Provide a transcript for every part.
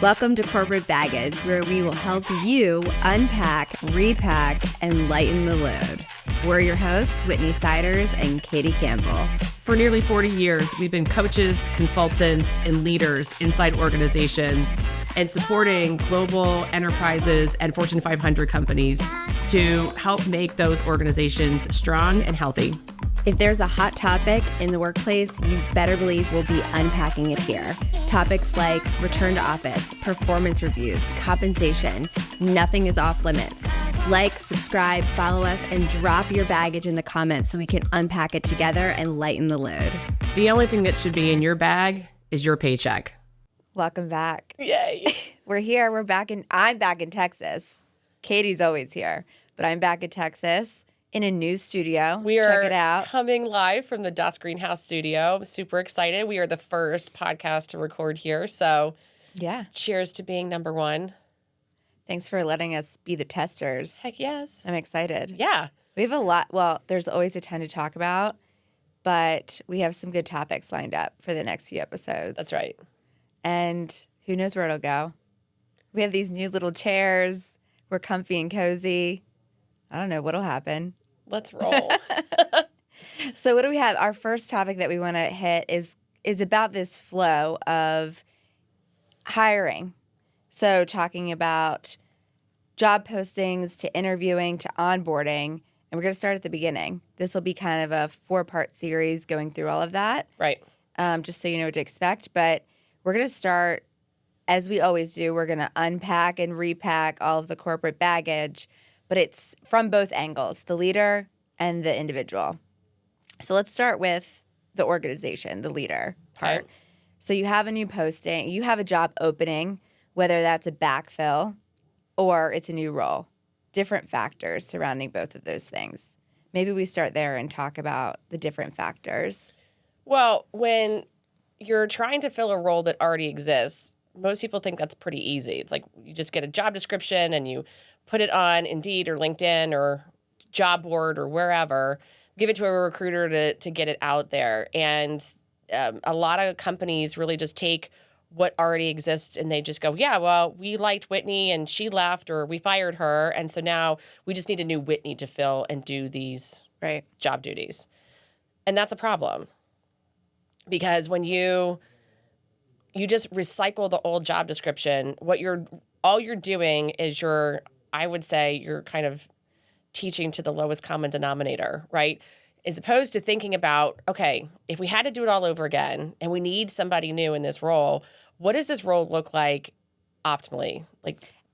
Welcome to Corporate Baggage, where we will help you unpack, repack, and lighten the load. We're your hosts, Whitney Siders and Catie Campbell. For nearly 40 years, we've been coaches, consultants, and leaders inside organizations and supporting global enterprises and Fortune 500 companies to help make those organizations strong and healthy. If there's a hot topic in the workplace, you better believe we'll be unpacking it here. Topics like return to office, performance reviews, compensation, nothing is off limits. Like, subscribe, follow us, and drop your baggage in the comments so we can unpack it together and lighten the load. The only thing that should be in your bag is your paycheck. Welcome back. Yay. We're here. I'm back in Texas. Catie's always here, but I'm back in Texas in a new studio. Check it out. Coming live from the Dust Greenhouse studio. I'm super excited. We are the first podcast to record here. So yeah, cheers to being number one. Thanks for letting us be the testers. Heck yes. I'm excited. Yeah. We have a lot. Well, there's always a ton to talk about, but we have some good topics lined up for the next few episodes. That's right. And who knows where it'll go. We have these new little chairs. We're comfy and cozy. I don't know what'll happen. Let's roll. So what do we have? Our first topic that we want to hit is about this flow of hiring. So talking about job postings to interviewing to onboarding, and we're going to start at the beginning. This will be kind of a 4-part series going through all of that. Right. Just so you know what to expect. But we're going to start, as we always do, we're going to unpack and repack all of the corporate baggage, but it's from both angles, the leader and the individual. So let's start with the organization, the leader part. Okay. So you have a new posting, you have a job opening, whether that's a backfill or it's a new role. Different factors surrounding both of those things. Maybe we start there and talk about the different factors. Well, when you're trying to fill a role that already exists, most people think that's pretty easy. It's like you just get a job description and you put it on Indeed or LinkedIn or job board or wherever, give it to a recruiter to get it out there. And a lot of companies really just take what already exists and they just go, yeah, well, we liked Whitney and she left or we fired her. And so now we just need a new Whitney to fill and do these job duties. And that's a problem because when you just recycle the old job description, all you're doing is I would say you're kind of teaching to the lowest common denominator, right? As opposed to thinking about, okay, if we had to do it all over again and we need somebody new in this role, what does this role look like optimally?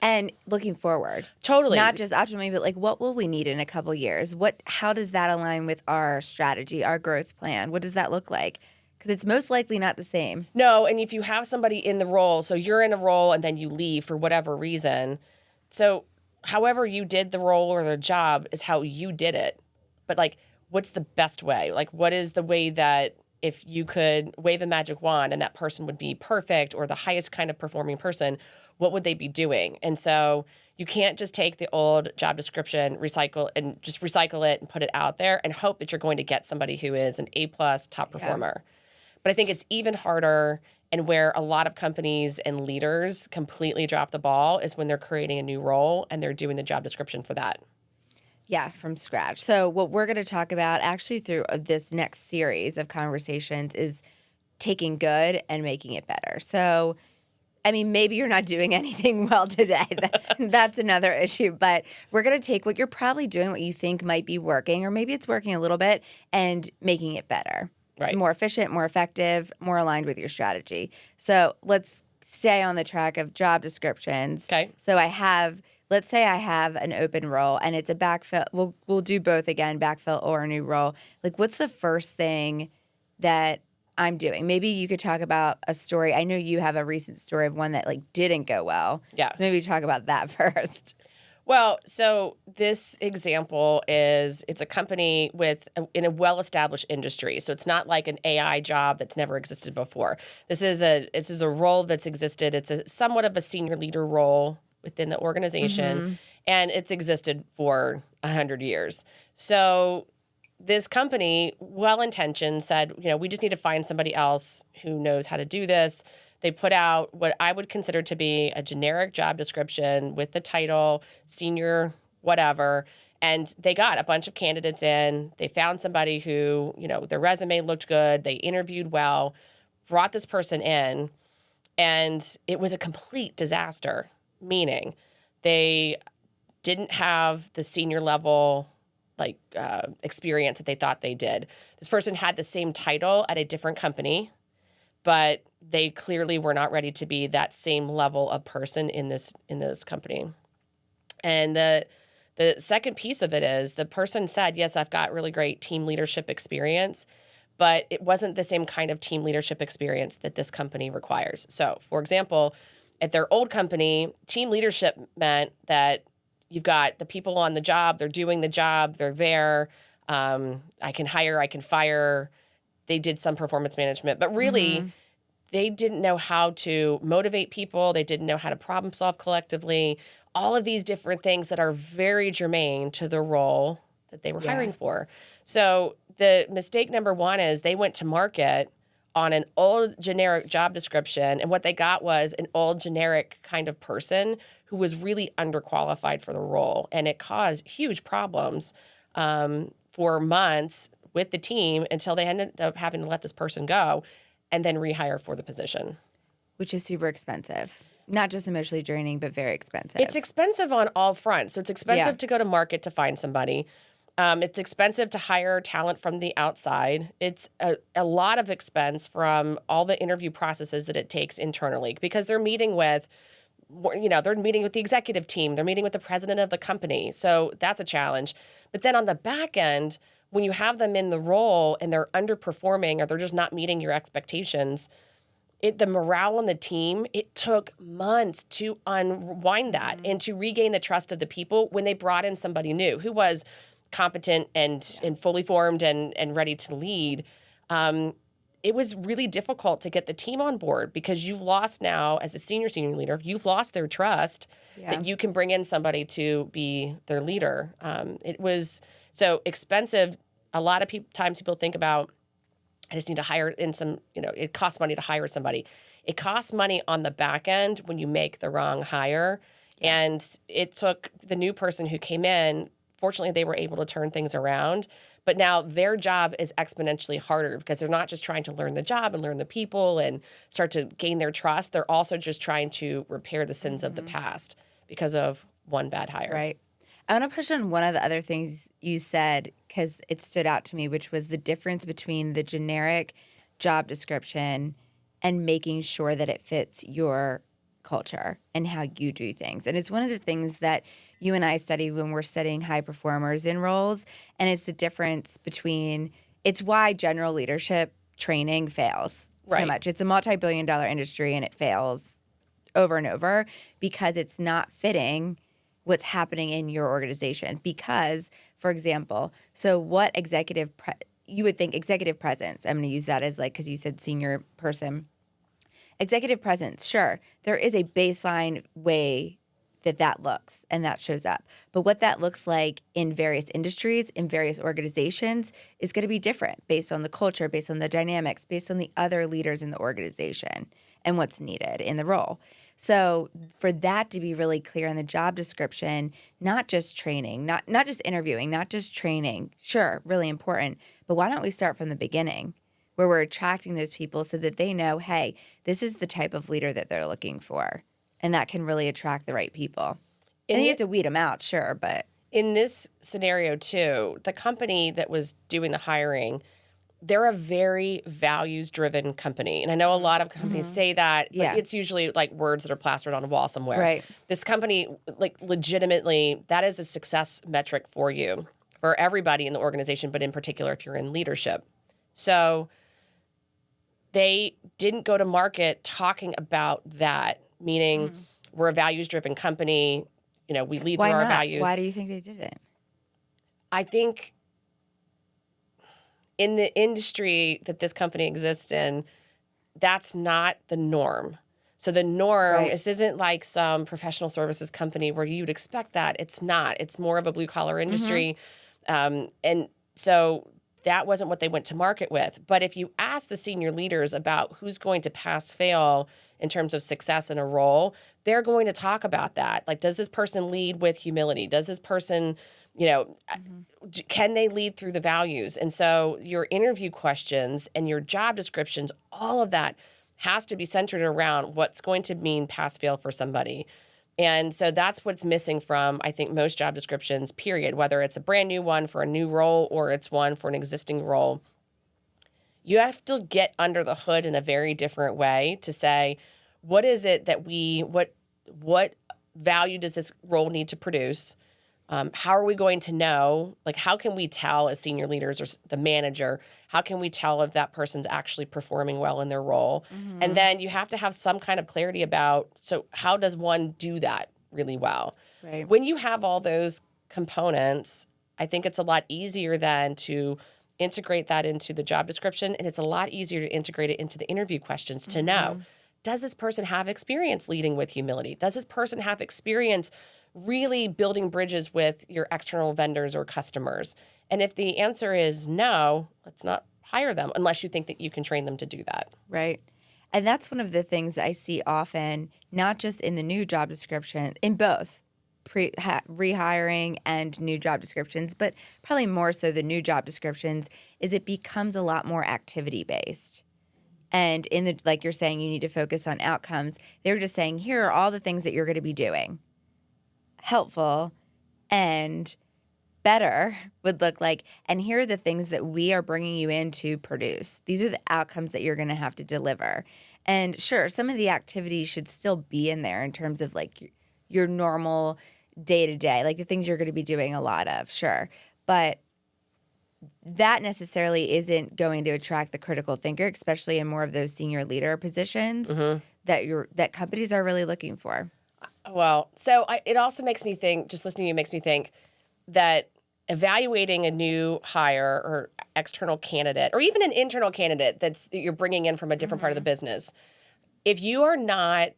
And looking forward. Totally. Not just optimally, but what will we need in a couple years? How does that align with our strategy, our growth plan? What does that look like? Because it's most likely not the same. No, and if you have somebody in the role, so you're in a role and then you leave for whatever reason, so however you did the role or the job is how you did it. But what's the best way? What is the way that if you could wave a magic wand and that person would be perfect or the highest kind of performing person, what would they be doing? And so you can't just take the old job description, recycle it and put it out there and hope that you're going to get somebody who is an A+ top performer. But I think it's even harder, and where a lot of companies and leaders completely drop the ball is when they're creating a new role and they're doing the job description for that. Yeah, from scratch. So what we're going to talk about actually through this next series of conversations is taking good and making it better. So, I mean, maybe you're not doing anything well today. That's another issue. But we're going to take what you're probably doing, what you think might be working, or maybe it's working a little bit, and making it better. Right. More efficient, more effective, more aligned with your strategy. So let's stay on the track of job descriptions. Okay. So let's say I have an open role and it's a backfill. We'll do both again, backfill or a new role. What's the first thing that I'm doing? Maybe you could talk about a story. I know you have a recent story of one that didn't go well. Yeah. So maybe talk about that first. Well, so this example it's a company in a well-established industry. So it's not like an AI job that's never existed before. This is a role that's existed. It's a somewhat of a senior leader role within the organization, and it's existed for 100 years. So this company, well-intentioned, said, we just need to find somebody else who knows how to do this. They put out what I would consider to be a generic job description with the title, senior, whatever. And they got a bunch of candidates in. They found somebody who, their resume looked good. They interviewed well, brought this person in, and it was a complete disaster, meaning they didn't have the senior level experience that they thought they did. This person had the same title at a different company, but they clearly were not ready to be that same level of person in this company. And the second piece of it is the person said, yes, I've got really great team leadership experience, but it wasn't the same kind of team leadership experience that this company requires. So, for example, at their old company, team leadership meant that you've got the people on the job, they're doing the job, they're there. I can hire, I can fire. They did some performance management, but really they didn't know how to motivate people. They didn't know how to problem solve collectively. All of these different things that are very germane to the role that they were hiring for. So the mistake number one is they went to market on an old generic job description, and what they got was an old generic kind of person who was really underqualified for the role. And it caused huge problems for months with the team until they ended up having to let this person go and then rehire for the position. Which is super expensive. Not just emotionally draining, but very expensive. It's expensive on all fronts. So it's expensive to go to market to find somebody. It's expensive to hire talent from the outside. It's a lot of expense from all the interview processes that it takes internally because they're meeting with, they're meeting with the executive team. They're meeting with the president of the company. So that's a challenge. But then on the back end, when you have them in the role and they're underperforming or they're just not meeting your expectations, the morale on the team, it took months to unwind that and to regain the trust of the people when they brought in somebody new who was competent and fully formed and ready to lead. It was really difficult to get the team on board because you've lost now, as a senior leader, you've lost their trust that you can bring in somebody to be their leader. It was so expensive. A lot of times people think about, I just need to hire in some, it costs money to hire somebody. It costs money on the back end when you make the wrong hire. Yeah. And it took the new person who came in, fortunately, they were able to turn things around. But now their job is exponentially harder because they're not just trying to learn the job and learn the people and start to gain their trust. They're also just trying to repair the sins of the past because of one bad hire. Right. I want to push on one of the other things you said because it stood out to me, which was the difference between the generic job description and making sure that it fits your culture and how you do things. And it's one of the things that you and I study when we're studying high performers in roles. And it's the difference between, it's why general leadership training fails so much. It's a multi-billion-dollar industry and it fails over and over because it's not fitting what's happening in your organization. Because, for example, so what you would think executive presence, I'm going to use that as because you said senior person. Executive presence, sure, there is a baseline way that looks and that shows up. But what that looks like in various industries, in various organizations is going to be different based on the culture, based on the dynamics, based on the other leaders in the organization and what's needed in the role. So for that to be really clear in the job description, not just training, not just interviewing, not just training, sure, really important, but why don't we start from the beginning where we're attracting those people so that they know, hey, this is the type of leader that they're looking for. And that can really attract the right people. And you have to weed them out, sure, but. In this scenario, too, the company that was doing the hiring, they're a very values-driven company. And I know a lot of companies say that, but it's usually words that are plastered on a wall somewhere. Right. This company, legitimately, that is a success metric for you, for everybody in the organization, but in particular if you're in leadership. So they didn't go to market talking about that, meaning we're a values-driven company. We lead through our values. Why do you think they didn't? I think in the industry that this company exists in, that's not the norm. So the norm, this isn't like some professional services company where you'd expect that. It's not. It's more of a blue-collar industry. And so that wasn't what they went to market with. But if you ask the senior leaders about who's going to pass-fail in terms of success in a role, they're going to talk about that. Like, does this person lead with humility? Does this person, can they lead through the values? And so your interview questions and your job descriptions, all of that has to be centered around what's going to mean pass fail for somebody. And so that's what's missing from, I think, most job descriptions, period, whether it's a brand new one for a new role or it's one for an existing role. You have to get under the hood in a very different way to say, what is it that what value does this role need to produce? How are we going to know? Like, how can we tell as senior leaders or the manager, how can we tell if that person's actually performing well in their role? Mm-hmm. And then you have to have some kind of clarity about, so how does one do that really well? Right. When you have all those components, I think it's a lot easier then to integrate that into the job description. And it's a lot easier to integrate it into the interview questions to know, does this person have experience leading with humility? Does this person have experience really building bridges with your external vendors or customers? And if the answer is no, let's not hire them unless you think that you can train them to do that. Right. And that's one of the things I see often, not just in the new job description, in both rehiring and new job descriptions, but probably more so the new job descriptions, is it becomes a lot more activity based. And in the, like you're saying, you need to focus on outcomes. They're just saying, here are all the things that you're going to be doing. Helpful and better would look like, and here are the things that we are bringing you in to produce. These are the outcomes that you're going to have to deliver. And sure, some of the activities should still be in there in terms of like your normal day-to-day, like the things you're going to be doing a lot of, sure. But that necessarily isn't going to attract the critical thinker, especially in more of those senior leader positions that companies are really looking for. Well, so it also makes me think, just listening to you makes me think that evaluating a new hire or external candidate, or even an internal candidate that you're bringing in from a different part of the business, if you are not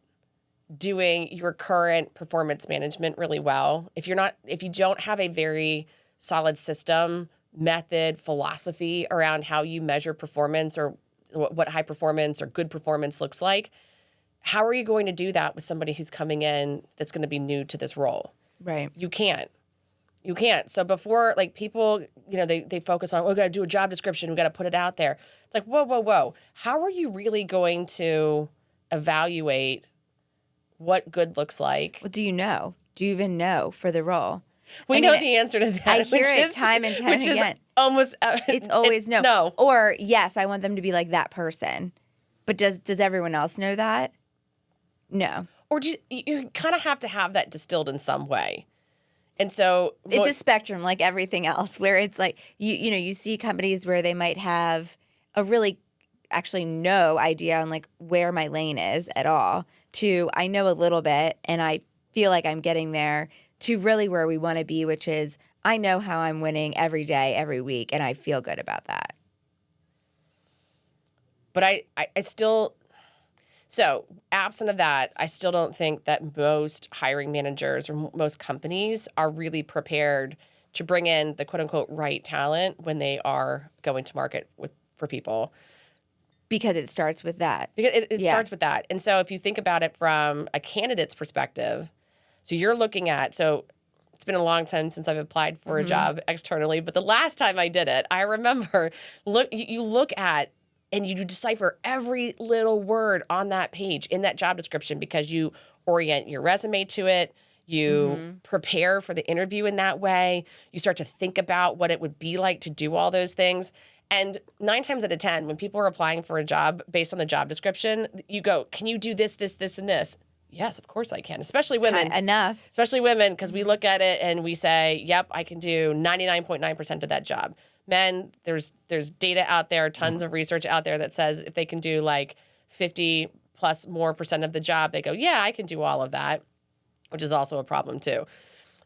doing your current performance management really well, if you don't have a very solid system, method, philosophy around how you measure performance or what high performance or good performance looks like, how are you going to do that with somebody who's coming in that's going to be new to this role? Right. You can't. So before, like, people, they focus on, we got to do a job description, we got to put it out there. It's like, whoa. How are you really going to evaluate what good looks like? Well, do you know? Do you even know for the role? We know the answer to that. I hear it time and time again. Almost, it's always no. No. Or yes, I want them to be like that person. But does everyone else know that? No. Or you kind of have to have that distilled in some way. And so it's a spectrum like everything else, where it's like you see companies where they might have a really actually no idea on like where my lane is at all, to I know a little bit and I feel like I'm getting there, to really where we want to be, which is I know how I'm winning every day, every week, and I feel good about that. But I still, so absent of that, I still don't think that most hiring managers or most companies are really prepared to bring in the quote unquote right talent when they are going to market for people. Because it starts with that. Because it starts with that. And so if you think about it from a candidate's perspective, so you're looking at, so it's been a long time since I've applied for a job externally, but the last time I did it, I remember you look at and you decipher every little word on that page in that job description because you orient your resume to it. You prepare for the interview in that way. You start to think about what it would be like to do all those things. And 9 times out of 10, when people are applying for a job based on the job description, you go, can you do this, this, this, and this? Yes, of course I can, especially women. Enough. Especially women, because we look at it and we say, yep, I can do 99.9% of that job. Men, there's data out there, tons of research out there that says if they can do like 50 plus more % of the job, they go, yeah, I can do all of that, which is also a problem too.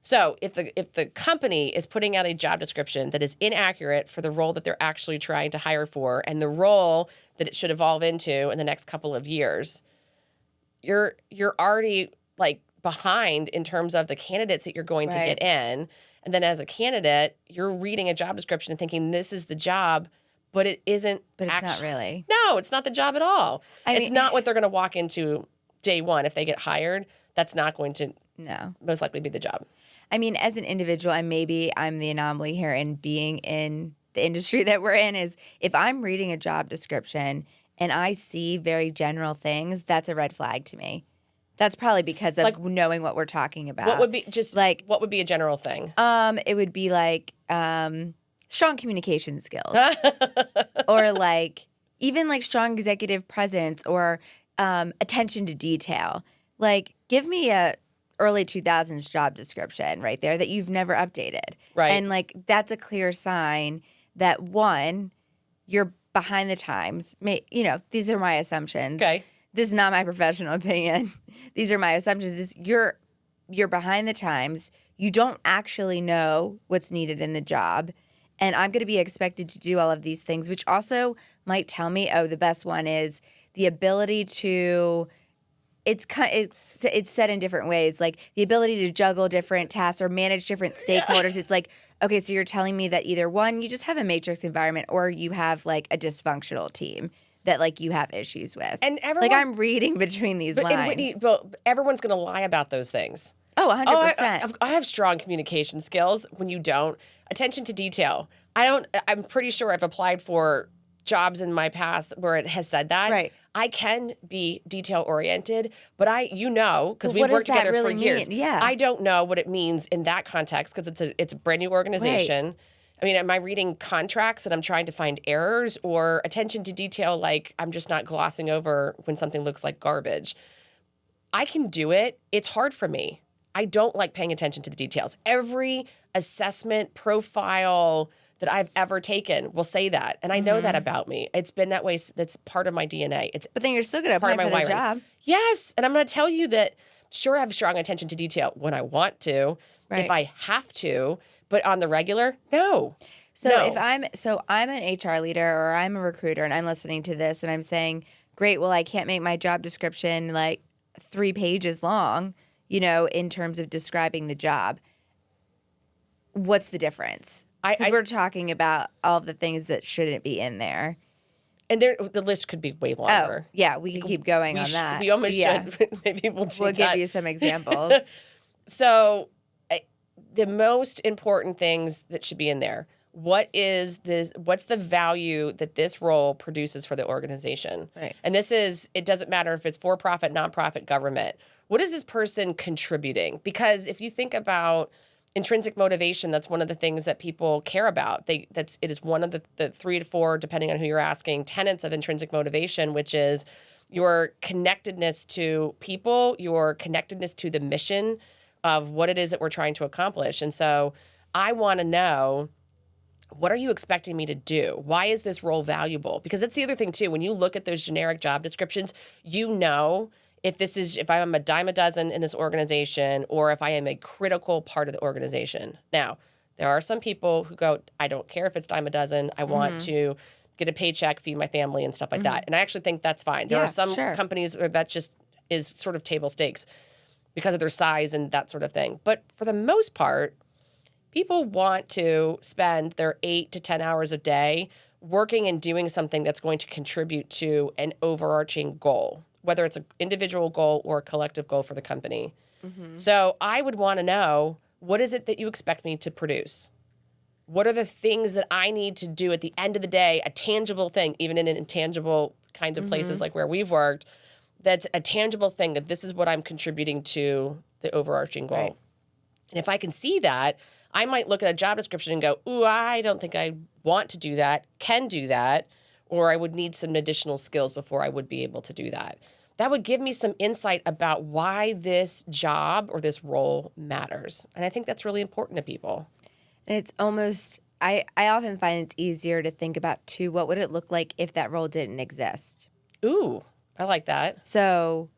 So if the company is putting out a job description that is inaccurate for the role that they're actually trying to hire for and the role that it should evolve into in the next couple of years, you're already like behind in terms of the candidates that you're going to get in. And then as a candidate, you're reading a job description and thinking this is the job, but it isn't. But it's not really. No, it's not the job at all. I It's mean- not what they're going to walk into day one if they get hired. That's not going to No. most likely be the job. I mean, as an individual, and maybe I'm the anomaly here in being in the industry that we're in, is if I'm reading a job description and I see very general things, that's a red flag to me. That's probably because of knowing what we're talking about. What would be what would be a general thing? It would be like strong communication skills, or like even like strong executive presence, or attention to detail. Like, give me a early 2000s job description right there that you've never updated. Right. And like, that's a clear sign that, one, you're behind the times. These are my assumptions. Okay. This is not my professional opinion. These are my assumptions. You're behind the times. You don't actually know what's needed in the job. And I'm going to be expected to do all of these things, which also might tell me, the best one is the ability to it's said in different ways, like the ability to juggle different tasks or manage different stakeholders. It's like, okay, so you're telling me that either one, you just have a matrix environment, or you have like a dysfunctional team that like you have issues with. And everyone, like, I'm reading between these lines. And Whitney, but everyone's going to lie about those things. Oh, 100%. I have strong communication skills when you don't. Attention to detail. I'm pretty sure I've applied for jobs in my past where it has said that. Right. I can be detail oriented, but because Well, we've worked together really for years. mean? Yeah. I don't know what it means in that context because it's a brand new organization. Right. I mean, am I reading contracts and I'm trying to find errors, or attention to detail, like I'm just not glossing over when something looks like garbage? I can do it. It's hard for me. I don't like paying attention to the details. Every assessment profile that I've ever taken will say that. And I know that about me. It's been that way. That's part of my DNA. But then you're still going to apply for the job. Yes. And I'm going to tell you that, sure, I have strong attention to detail when I want to, if I have to, but on the regular, no. So I'm an HR leader or I'm a recruiter and I'm listening to this and I'm saying, great, well, I can't make my job description like 3 pages long, in terms of describing the job. What's the difference? Because we're talking about all the things that shouldn't be in there. And the list could be way longer. Oh, yeah, we could keep going on that. We almost should. Maybe we'll give you some examples. So the most important things that should be in there. What's the value that this role produces for the organization? Right. And it doesn't matter if it's for-profit, nonprofit, government. What is this person contributing? Because if you think about intrinsic motivation, that's one of the things that people care about. It is one of the 3 to 4, depending on who you're asking, tenets of intrinsic motivation, which is your connectedness to people, your connectedness to the mission of what it is that we're trying to accomplish. And so I want to know, what are you expecting me to do? Why is this role valuable? Because that's the other thing too. When you look at those generic job descriptions, if I'm a dime a dozen in this organization, or if I am a critical part of the organization. Now, there are some people who go, I don't care if it's dime a dozen. I want to get a paycheck, feed my family, and stuff like that. And I actually think that's fine. There are some companies where that just is sort of table stakes because of their size and that sort of thing. But for the most part, people want to spend their 8 to 10 hours a day working and doing something that's going to contribute to an overarching goal, whether it's an individual goal or a collective goal for the company. Mm-hmm. So I would want to know, what is it that you expect me to produce? What are the things that I need to do at the end of the day, a tangible thing, even in intangible kinds of places like where we've worked, that's a tangible thing, that this is what I'm contributing to the overarching goal. Right. And if I can see that, I might look at a job description and go, ooh, I don't think I want to do that, can do that, or I would need some additional skills before I would be able to do that. That would give me some insight about why this job or this role matters. And I think that's really important to people. And it's almost, I often find it's easier to think about, too, what would it look like if that role didn't exist? Ooh, I like that. So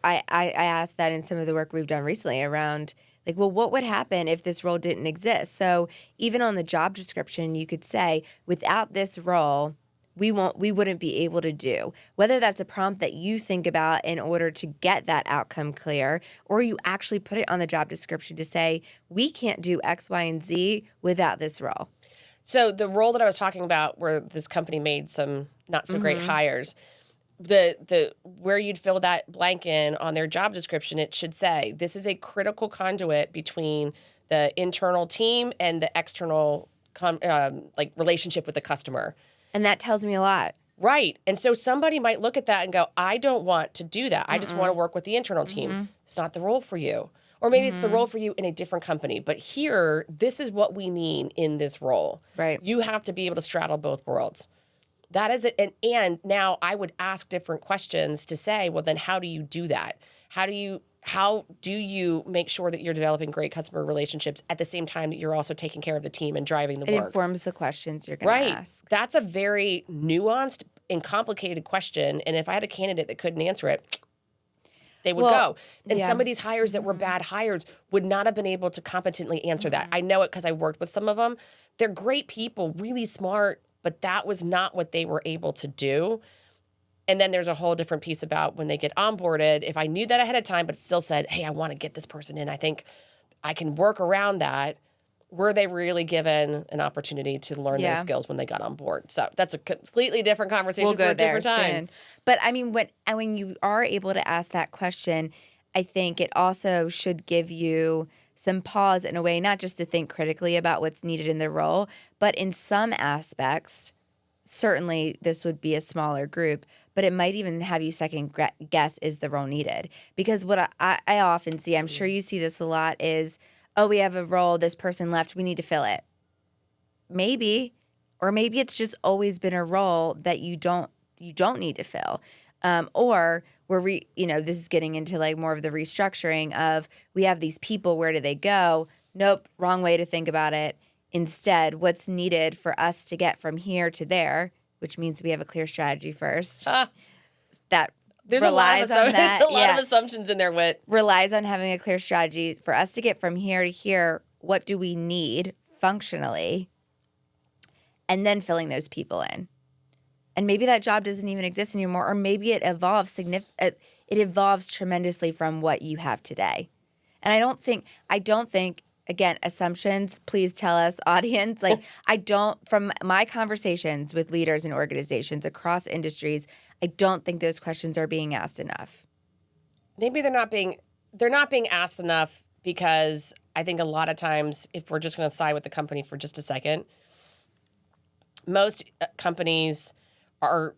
I asked that in some of the work we've done recently around, like, well, what would happen if this role didn't exist? So even on the job description, you could say, without this role, we wouldn't be able to do. Whether that's a prompt that you think about in order to get that outcome clear, or you actually put it on the job description to say, we can't do X, Y, and Z without this role. So the role that I was talking about where this company made some not so great hires, the where you'd fill that blank in on their job description, it should say, this is a critical conduit between the internal team and the external relationship with the customer. And that tells me a lot. Right. And so somebody might look at that and go, I don't want to do that. I just want to work with the internal team. It's not the role for you. Or maybe it's the role for you in a different company. But here, this is what we mean in this role. Right. You have to be able to straddle both worlds. That is it. And now I would ask different questions to say, well, then how do you do that? How do you make sure that you're developing great customer relationships at the same time that you're also taking care of the team and driving the work? It informs the questions you're going to ask. That's a very nuanced and complicated question. And if I had a candidate that couldn't answer it, they would go. And some of these hires that were bad hires would not have been able to competently answer that. I know it because I worked with some of them. They're great people, really smart, but that was not what they were able to do. And then there's a whole different piece about when they get onboarded. If I knew that ahead of time, but still said, hey, I want to get this person in, I think I can work around that. Were they really given an opportunity to learn those skills when they got on board? So that's a completely different conversation for a different time. Soon. But I mean, when you are able to ask that question, I think it also should give you some pause in a way, not just to think critically about what's needed in the role, but in some aspects, certainly this would be a smaller group, but it might even have you second guess, is the role needed? Because what I often see, I'm sure you see this a lot, is, oh, we have a role, this person left, we need to fill it. Maybe. Or maybe it's just always been a role that you don't need to fill. Or this is getting into like more of the restructuring of, we have these people, where do they go? Nope, wrong way to think about it. Instead, what's needed for us to get from here to there, which means we have a clear strategy first. That there's a lot of assumptions in there, Whit. Relies on having a clear strategy for us to get from here to here. What do we need functionally? And then filling those people in. And maybe that job doesn't even exist anymore, or maybe it evolves it evolves tremendously from what you have today. And I don't think, again, assumptions, please tell us, audience. Like, from my conversations with leaders and organizations across industries, I don't think those questions are being asked enough. Maybe they're not being asked enough because I think a lot of times, if we're just going to side with the company for just a second, most companies are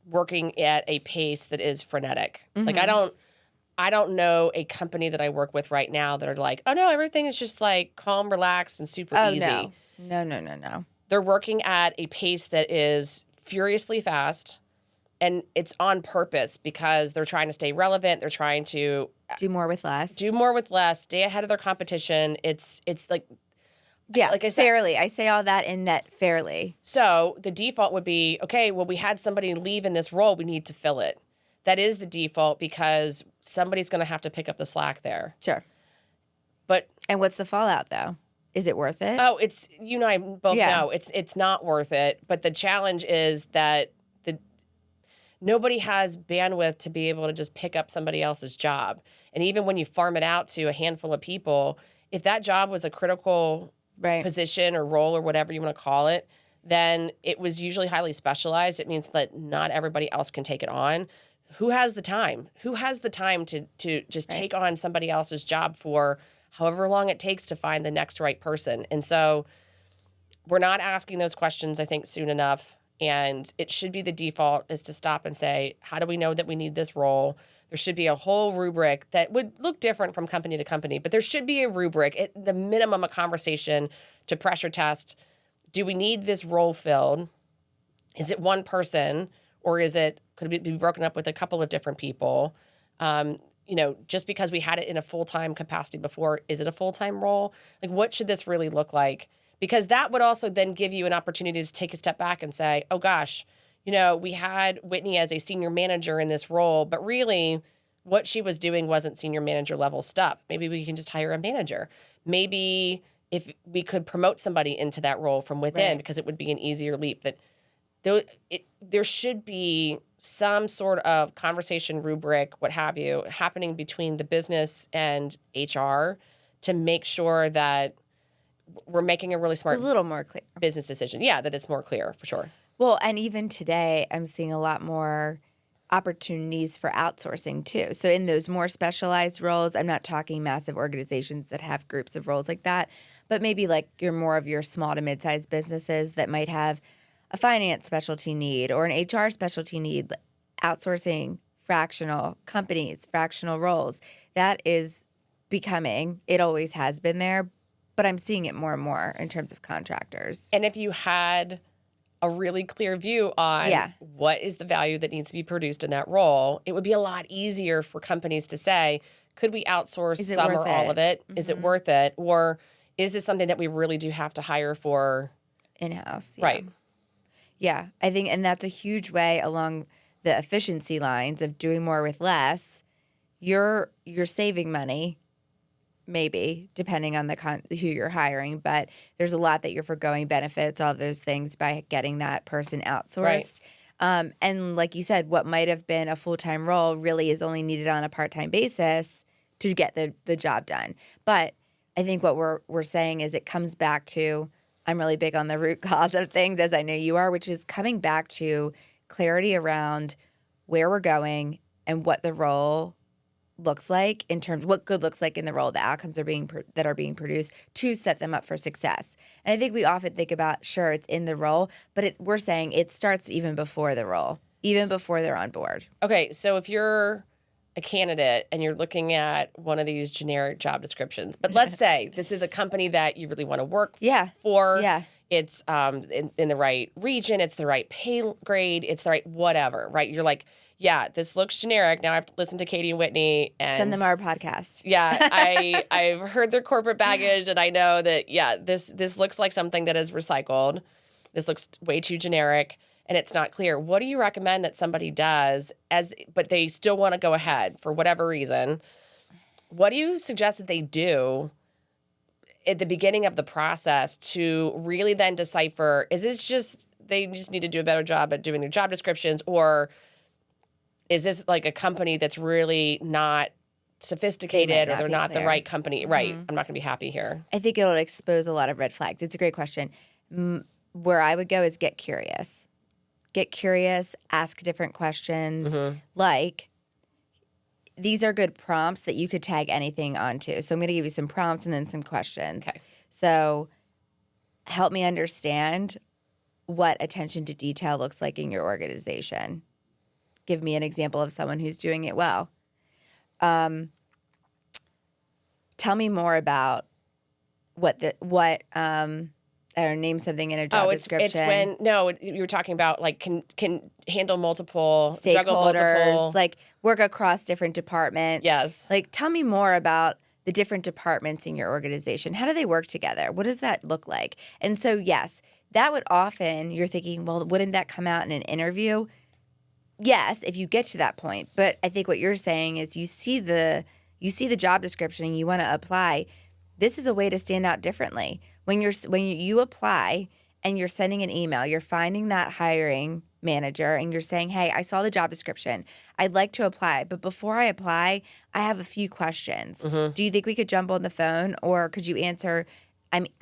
working at a pace that is frenetic. Like, I don't know a company that I work with right now that are like, oh no, everything is just like calm, relaxed, and super easy. No. They're working at a pace that is furiously fast, and it's on purpose because they're trying to stay relevant. They're trying to do more with less, stay ahead of their competition. It's like, yeah, like I said, fairly. I say all that in that fairly. So the default would be, okay, well, we had somebody leave in this role. We need to fill it. That is the default because somebody's going to have to pick up the slack there. Sure. And what's the fallout, though? Is it worth it? Oh, it's, you and I both know it's not worth it. But the challenge is that nobody has bandwidth to be able to just pick up somebody else's job. And even when you farm it out to a handful of people, if that job was a critical position or role or whatever you want to call it, then it was usually highly specialized. It means that not everybody else can take it on. Who has the time? Who has the time to just take on somebody else's job for however long it takes to find the next right person? And so we're not asking those questions, I think, soon enough. And it should be the default is to stop and say, how do we know that we need this role? There should be a whole rubric that would look different from company to company, but there should be a rubric, at the minimum, a conversation to pressure test. Do we need this role filled? Is it one person, or could it be broken up with a couple of different people? Just because we had it in a full-time capacity before, is it a full-time role? Like, what should this really look like? Because that would also then give you an opportunity to take a step back and say, oh gosh, we had Whitney as a senior manager in this role, but really what she was doing wasn't senior manager level stuff. Maybe we can just hire a manager. Maybe if we could promote somebody into that role from within, because it would be an easier leap. That there should be some sort of conversation rubric, what have you, happening between the business and HR to make sure that we're making a really It's smart a little more clear. business decision. Yeah, that it's more clear for sure. Well, and even today, I'm seeing a lot more opportunities for outsourcing too. So in those more specialized roles, I'm not talking massive organizations that have groups of roles like that, but maybe like your small to mid-sized businesses that might have a finance specialty need or an HR specialty need, outsourcing fractional companies, fractional roles. That is becoming, it always has been there, but I'm seeing it more and more in terms of contractors. And if you had a really clear view on Yeah. what is the value that needs to be produced in that role, it would be a lot easier for companies to say, could we outsource Is it some or worth all it? of it? Is it worth it? Or is this something that we really do have to hire for? In-house. Yeah. Right. Yeah. I think, and that's a huge way along the efficiency lines of doing more with less. You're saving money, maybe, depending on who you're hiring, but there's a lot that you're forgoing benefits, all of those things by getting that person outsourced. And like you said, what might have been a full-time role really is only needed on a part-time basis to get the job done. But I think what we're saying is it comes back to, I'm really big on the root cause of things, as I know you are, which is coming back to clarity around where we're going and what the role looks like in terms of what good looks like in the role, the outcomes are that are being produced to set them up for success. And I think we often think about, sure, it's in the role, but we're saying it starts even before the role, even before they're on board. Okay, so if you're a candidate and you're looking at one of these generic job descriptions, but let's say this is a company that you really want to work for. Yeah. It's in the right region, it's the right pay grade, it's the right whatever, right? You're like, yeah, this looks generic. Now I have to listen to Catie and Whitney and Send them our podcast. Yeah, I've heard their corporate baggage and I know that, yeah, this looks like something that is recycled. This looks way too generic and it's not clear. What do you recommend that somebody does but they still want to go ahead for whatever reason? What do you suggest that they do at the beginning of the process to really then decipher, is this just, they just need to do a better job at doing their job descriptions, or is this like a company that's really not sophisticated or they're not the right company? Right. I'm not going to be happy here. I think it'll expose a lot of red flags. It's a great question. Where I would go is get curious. Get curious, ask different questions. Like, these are good prompts that you could tag anything onto. So I'm going to give you some prompts and then some questions. Okay. So help me understand what attention to detail looks like in your organization. Give me an example of someone who's doing it well. Tell me more about I don't know, name something in a job description. It's when, no, you were talking about like can handle multiple, juggle stakeholders, multiple. like work across different departments. Yes. Like, tell me more about the different departments in your organization. How do they work together? What does that look like? And so, yes, that would often, you're thinking, well, wouldn't that come out in an interview? Yes, if you get to that point. But I think what you're saying is you see the job description and you want to apply. This is a way to stand out differently. When you apply and you're sending an email, you're finding that hiring manager and you're saying, hey, I saw the job description. I'd like to apply. But before I apply, I have a few questions. Do you think we could jump on the phone, or could you answer? I mean,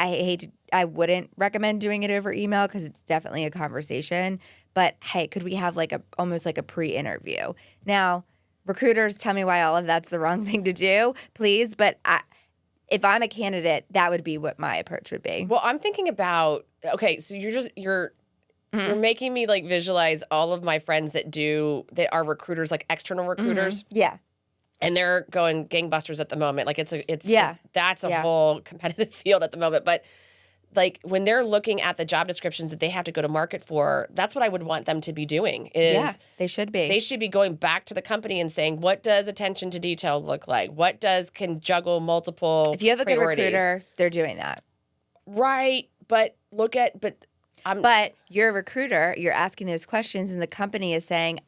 I wouldn't recommend doing it over email because it's definitely a conversation. But hey, could we have like almost like a pre-interview? Now, recruiters, tell me why all of that's the wrong thing to do, please. But if I'm a candidate, that would be what my approach would be. Well, I'm thinking about, okay, so you're making me like visualize all of my friends that are recruiters, like external recruiters. Yeah. And they're going gangbusters at the moment. Like that's a Yeah. whole competitive field at the moment. But like when they're looking at the job descriptions that they have to go to market for, that's what I would want them to be doing They should be. They should be going back to the company and saying, what does attention to detail look like? What can juggle multiple If you have a good priorities? recruiter, they're doing that. Right. But But you're a recruiter, you're asking those questions, and the company is saying,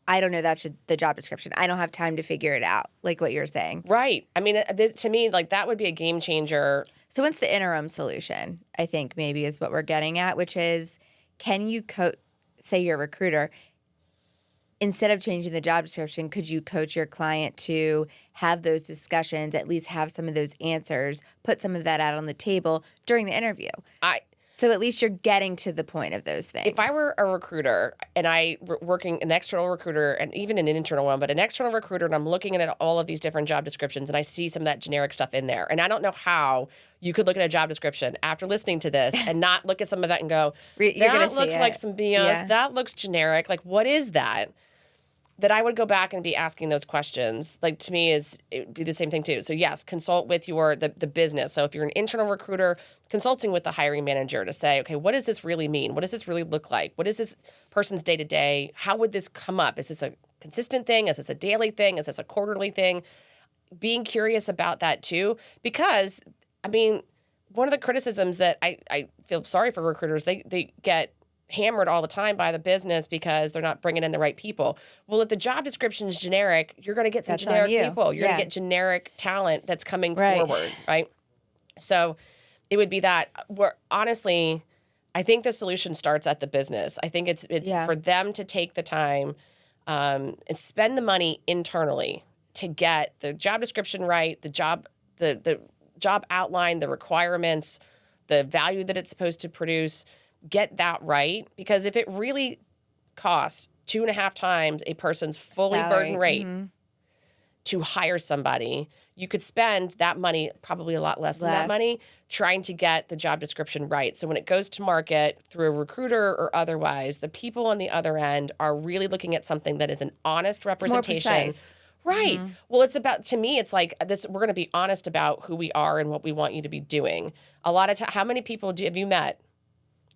I don't know, that's the job description. I don't have time to figure it out, like what you're saying. right. I mean, to me, like that would be a game changer. So what's the interim solution, I think maybe is what we're getting at, which is, can you say you're a recruiter, instead of changing the job description, could you coach your client to have those discussions, at least have some of those answers, put some of that out on the table during the interview? So at least you're getting to the point of those things. If I were a recruiter and working an external recruiter and even an internal one, but an external recruiter, and I'm looking at all of these different job descriptions and I see some of that generic stuff in there, and I don't know how you could look at a job description after listening to this and not look at some of that and go, that looks like some BS. Yeah. That looks generic. Like, what is that? That I would go back and be asking those questions. Like, to me, it would be the same thing too. So yes, consult with the business. So if you're an internal recruiter, consulting with the hiring manager to say, okay, what does this really mean? What does this really look like? What is this person's day to day? How would this come up? Is this a consistent thing? Is this a daily thing? Is this a quarterly thing? Being curious about that too, because I mean, one of the criticisms that I feel sorry for recruiters, they get hammered all the time by the business because they're not bringing in the right people. Well, if the job description is generic, you're going to get some generic people. You're going to get generic talent that's coming forward, right? So it would be that where honestly, I think the solution starts at the business. I think it's for them to take the time and spend the money internally to get the job description right, the job outline, the requirements, the value that it's supposed to produce. Get that right, because if it really costs 2.5 times a person's fully burdened rate to hire somebody, you could spend that money, probably a lot less than that money, trying to get the job description right. So when it goes to market through a recruiter or otherwise, the people on the other end are really looking at something that is an honest representation. It's more precise. Right. Well, to me, it's like this. We're going to be honest about who we are and what we want you to be doing. A lot of how many people have you met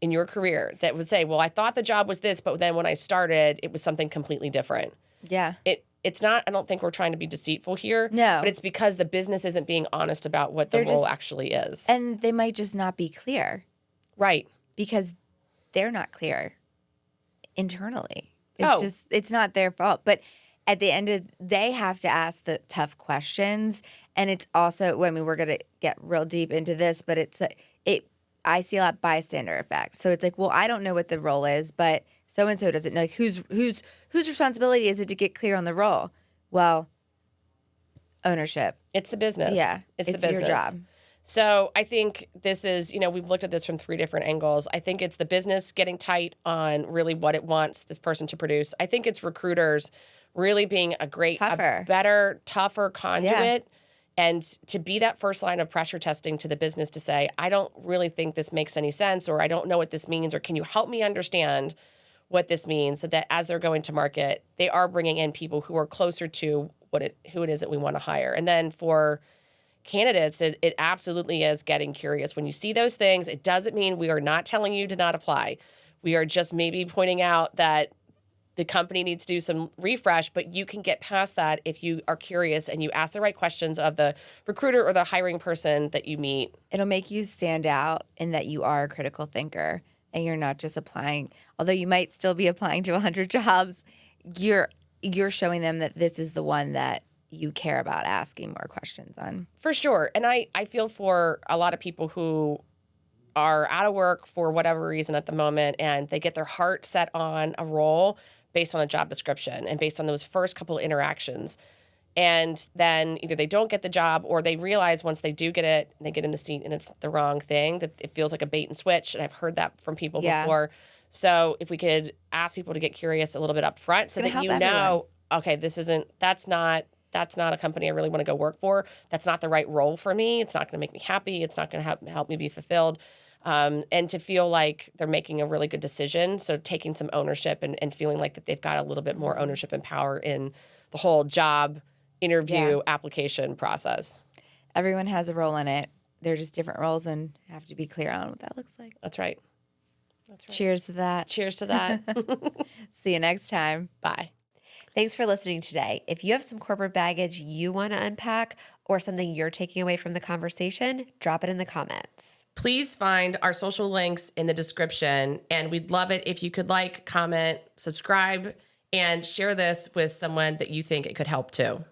in your career that would say, well, I thought the job was this, but then when I started, it was something completely different. Yeah. It's not, I don't think we're trying to be deceitful here. No. But it's because the business isn't being honest about what the role actually is. And they might just not be clear. Right. Because they're not clear internally. It's not their fault. But at the end they have to ask the tough questions. And it's also, I mean, we're going to get real deep into this, but I see a lot of bystander effect. So it's like, well, I don't know what the role is, but so-and-so doesn't know. Like, whose responsibility is it to get clear on the role? Well, ownership. It's the business. Yeah. It's the business. Your job. So I think this is, we've looked at this from 3 different angles. I think it's the business getting tight on really what it wants this person to produce. I think it's recruiters really being a better, tougher conduit. Yeah. And to be that first line of pressure testing to the business to say, I don't really think this makes any sense, or I don't know what this means, or can you help me understand what this means, so that as they're going to market, they are bringing in people who are closer to who it is that we want to hire. And then for candidates, it absolutely is getting curious. When you see those things, it doesn't mean we are not telling you to not apply. We are just maybe pointing out that the company needs to do some refresh, but you can get past that if you are curious and you ask the right questions of the recruiter or the hiring person that you meet. It'll make you stand out in that you are a critical thinker and you're not just applying. Although you might still be applying to 100 jobs, you're showing them that this is the one that you care about asking more questions on. For sure. And I feel for a lot of people who are out of work for whatever reason at the moment, and they get their heart set on a role based on a job description and based on those first couple of interactions. And then either they don't get the job, or they realize once they do get it, and they get in the seat and it's the wrong thing, that it feels like a bait and switch. And I've heard that from people before. So if we could ask people to get curious a little bit up front, so that you know, okay, that's not a company I really want to go work for. That's not the right role for me. It's not going to make me happy. It's not going to help me be fulfilled. And to feel like they're making a really good decision. So taking some ownership and feeling like that they've got a little bit more ownership and power in the whole job interview application process. Everyone has a role in it. They're just different roles and have to be clear on what that looks like. That's right. Cheers to that. Cheers to that. See you next time. Bye. Thanks for listening today. If you have some corporate baggage you want to unpack, or something you're taking away from the conversation, drop it in the comments. Please find our social links in the description, and we'd love it if you could comment, subscribe, and share this with someone that you think it could help too.